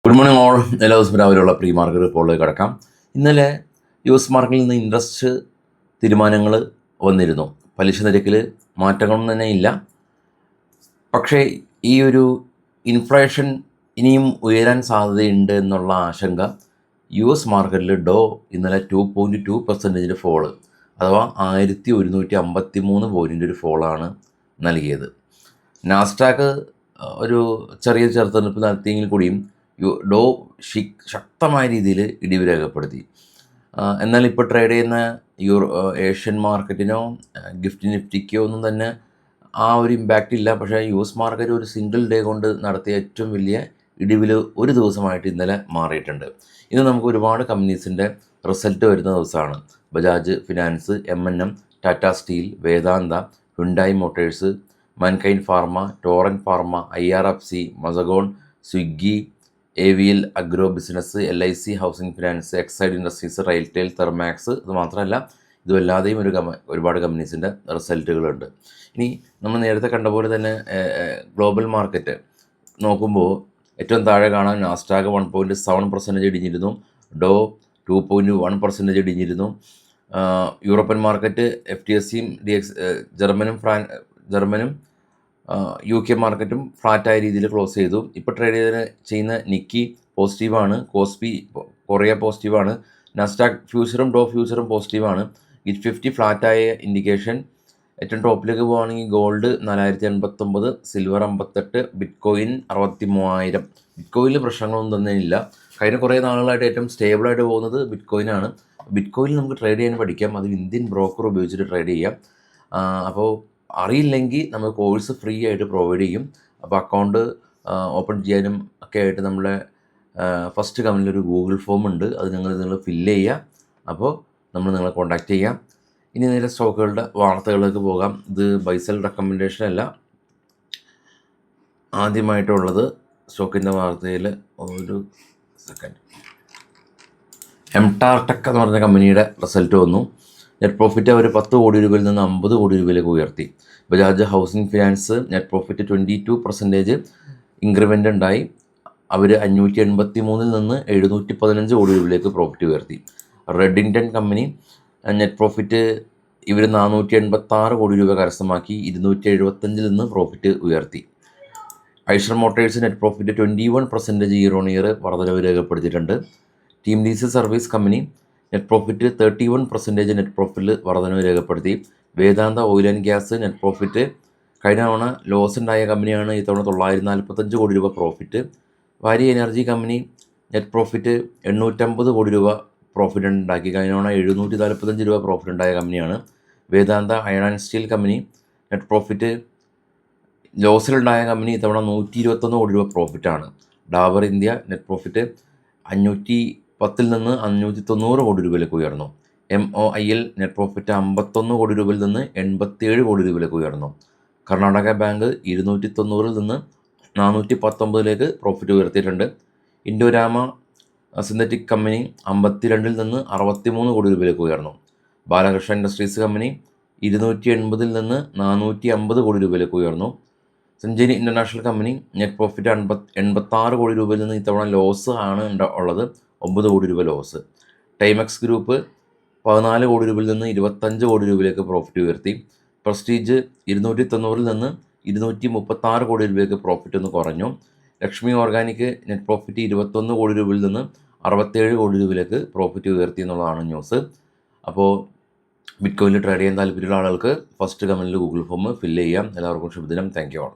Good morning all. എല്ലാ ദിവസവും രാവിലെയുള്ള പ്രീ മാർക്കറ്റ് റിപ്പോർട്ടിലേക്ക് കടക്കാം. ഇന്നലെ US മാർക്കറ്റിൽ നിന്ന് ഇൻട്രസ്റ്റ് തീരുമാനങ്ങൾ വന്നിരുന്നു. പലിശ നിരക്കിൽ മാറ്റങ്ങളൊന്നും തന്നെ ഇല്ല. പക്ഷേ ഈ ഒരു ഇൻഫ്ലേഷൻ ഇനിയും ഉയരാൻ സാധ്യതയുണ്ട് എന്നുള്ള ആശങ്ക US മാർക്കറ്റിൽ ഡോ ഇന്നലെ 2.2% ഫോള്, അഥവാ 1153 പോയിൻ്റ് ഒരു ഫോളാണ് നൽകിയത്. നാസ്ഡാക്ക് ഒരു ചെറിയ ചെറുത്തുനിൽപ്പ് നടത്തിയെങ്കിൽ കൂടിയും ഡോ ശക്തമായ രീതിയിൽ ഇടിവ് രേഖപ്പെടുത്തി. എന്നാൽ ഇപ്പോൾ ട്രേഡ് ചെയ്യുന്ന ഏഷ്യൻ മാർക്കറ്റിനോ ഗിഫ്റ്റ് നിഫ്റ്റിക്കോ ഒന്നും തന്നെ ആ ഒരു ഇമ്പാക്റ്റ് ഇല്ല. പക്ഷേ US മാർക്കറ്റ് ഒരു സിംഗിൾ ഡേ കൊണ്ട് നടത്തിയ ഏറ്റവും വലിയ ഇടിവിൽ ഒരു ദിവസമായിട്ട് ഇന്നലെ മാറിയിട്ടുണ്ട്. ഇന്ന് നമുക്ക് ഒരുപാട് കമ്പനീസിൻ്റെ റിസൾട്ട് വരുന്ന ദിവസമാണ്. Bajaj finance, M&M, Tata steel, Vedanta, Hyundai motors, Mankind pharma, Torrent pharma, IRFC, Mazagon, Swiggy, AVL agro business, LIC housing finance, Exide industries, RailTel, Thermax. ഇത് മാത്രമല്ല, ഇതുമല്ലാതെയും ഒരുപാട് കമ്പനീസിൻ്റെ റിസൾട്ടുകളുണ്ട്. ഇനി നമ്മൾ നേരത്തെ കണ്ട പോലെ തന്നെ ഗ്ലോബൽ മാർക്കറ്റ് നോക്കുമ്പോൾ ഏറ്റവും താഴെ കാണാൻ നാസ്ഡാക്ക് 1.7% ഇടിഞ്ഞിരുന്നു. ഡോ 2.1% ഇടിഞ്ഞിരുന്നു. യൂറോപ്യൻ മാർക്കറ്റ് FTSEയും ജർമ്മനും UK മാർക്കറ്റും ഫ്ലാറ്റായ രീതിയിൽ ക്ലോസ് ചെയ്തു. ഇപ്പോൾ ട്രേഡ് ചെയ്യുന്ന നിക്കി പോസിറ്റീവാണ്, കോസ്പി കൊറിയ പോസിറ്റീവാണ്, നാസ്ഡാക്ക് ഫ്യൂച്ചറും ഡോ ഫ്യൂച്ചറും പോസിറ്റീവാണ്. GIFT 50 ഫ്ലാറ്റായ ഇൻഡിക്കേഷൻ. ഏറ്റവും ടോപ്പിലേക്ക് പോകുകയാണെങ്കിൽ ഗോൾഡ് 4089, സിൽവർ 58, ബിറ്റ്കോയിൻ 63,000. ബിറ്റ്കോയിനിൽ പ്രശ്നങ്ങളൊന്നും തന്നെ ഇല്ല. കഴിഞ്ഞ കുറേ നാളുകളായിട്ട് ഏറ്റവും സ്റ്റേബിളായിട്ട് പോകുന്നത് ബിറ്റ്കോയിനാണ്. ബിറ്റ്കോയിനിൽ നമുക്ക് ട്രേഡ് ചെയ്യാൻ പഠിക്കാം. അത് ഇന്ത്യൻ ബ്രോക്കർ ഉപയോഗിച്ചിട്ട് ട്രേഡ് ചെയ്യാം. അപ്പോൾ അറിയില്ലെങ്കിൽ നമ്മൾ കോഴ്സ് ഫ്രീ ആയിട്ട് പ്രൊവൈഡ് ചെയ്യും. അപ്പോൾ അക്കൗണ്ട് ഓപ്പൺ ചെയ്യാനും ഒക്കെ ആയിട്ട് നമ്മളെ ഫസ്റ്റ് കമ്പനിയിലൊരു ഗൂഗിൾ ഫോം ഉണ്ട്. അത് നിങ്ങൾ ഫില്ല് ചെയ്യുക. അപ്പോൾ നമ്മൾ നിങ്ങളെ കോൺടാക്റ്റ് ചെയ്യാം. ഇനി നേരെ സ്റ്റോക്കുകളുടെ വാർത്തകളിലേക്ക് പോകാം. ഇത് ബൈസെൽ റെക്കമെൻഡേഷൻ അല്ല. ആദ്യമായിട്ടുള്ളത് സ്റ്റോക്കിൻ്റെ വാർത്തയിൽ ഒരു സെക്കൻഡ്. എംടാർടെക് എന്ന് പറഞ്ഞ കമ്പനിയുടെ റിസൾട്ട് വന്നു. നെറ്റ് പ്രോഫിറ്റ് അവർ 10 കോടി രൂപയിൽ നിന്ന് 50 കോടി രൂപയിലേക്ക് ഉയർത്തി. Bajaj housing finance net profit 22% increment ഉണ്ടായി. അവർ 583 നിന്ന് 715 കോടി രൂപയിലേക്ക് പ്രോഫിറ്റ് ഉയർത്തി. റെഡിങ്ടൺ കമ്പനി നെറ്റ് പ്രോഫിറ്റ് ഇവർ 486 കോടി രൂപ കരസ്ഥമാക്കി 275 നിന്ന് പ്രോഫിറ്റ് ഉയർത്തി. Eicher motors net profit 21% year on year വർധനവ് രേഖപ്പെടുത്തിയിട്ടുണ്ട്. TeamLease service company net profit 31% net പ്രോഫിറ്റിൽ വർധനവ് രേഖപ്പെടുത്തി. Vedanta oil and gas net profit കഴിഞ്ഞ തവണ ലോസ് ഉണ്ടായ കമ്പനിയാണ്, ഇത്തവണ 945 കോടി രൂപ പ്രോഫിറ്റ്. വാരി എനർജി കമ്പനി നെറ്റ് പ്രോഫിറ്റ് 850 കോടി രൂപ പ്രോഫിറ്റ് ഉണ്ടാക്കി. കഴിഞ്ഞ തവണ 745 രൂപ പ്രോഫിറ്റ് ഉണ്ടായ കമ്പനിയാണ്. Vedanta iron and steel company net profit ലോസിലുണ്ടായ കമ്പനി, ഇത്തവണ 121 കോടി രൂപ പ്രോഫിറ്റാണ്. ഡാബർ ഇന്ത്യ നെറ്റ് പ്രോഫിറ്റ് 510 നിന്ന് 590 കോടി രൂപയിലേക്ക് ഉയർന്നു. MOIL നെറ്റ് പ്രോഫിറ്റ് 51 കോടി രൂപയിൽ നിന്ന് 87 കോടി രൂപയിലേക്ക് ഉയർന്നു. കർണാടക ബാങ്ക് 290 നിന്ന് 419 പ്രോഫിറ്റ് ഉയർത്തിയിട്ടുണ്ട്. ഇൻഡോരാമ സിന്തറ്റിക് കമ്പനി 52 നിന്ന് 63 കോടി രൂപയിലേക്ക് ഉയർന്നു. ബാലകൃഷ്ണ ഇൻഡസ്ട്രീസ് കമ്പനി 280 നിന്ന് 450 കോടി രൂപയിലേക്ക് ഉയർന്നു. സഞ്ജനി ഇൻ്റർനാഷണൽ കമ്പനി നെറ്റ് പ്രോഫിറ്റ് 86 കോടി രൂപയിൽ നിന്ന് ഇത്തവണ ലോസ് ആണ് ഉള്ളത്, 9 കോടി രൂപ ലോസ്. ടൈമെക്സ് ഗ്രൂപ്പ് 14 കോടി രൂപയിൽ നിന്ന് 25 കോടി രൂപയിലേക്ക് പ്രോഫിറ്റ് ഉയർത്തി. പ്രസ്റ്റീജ് 290 നിന്ന് 236 കോടി രൂപയിലേക്ക് പ്രോഫിറ്റ് ഒന്ന് കുറഞ്ഞു. ലക്ഷ്മി ഓർഗാനിക് നെറ്റ് പ്രോഫിറ്റ് 21 കോടി രൂപയിൽ നിന്ന് 67 കോടി രൂപയിലേക്ക് പ്രോഫിറ്റ് ഉയർത്തി എന്നുള്ളതാണ് ന്യൂസ്. അപ്പോൾ ബിറ്റ്കോയിനിൽ ട്രേഡ് ചെയ്യാൻ താല്പര്യമുള്ള ആളുകൾക്ക് ഫസ്റ്റ് കമൻറ്റിൽ ഗൂഗിൾ ഫോം ഫില്ല് ചെയ്യാം. എല്ലാവർക്കും ശുഭദിനം. Thank you all.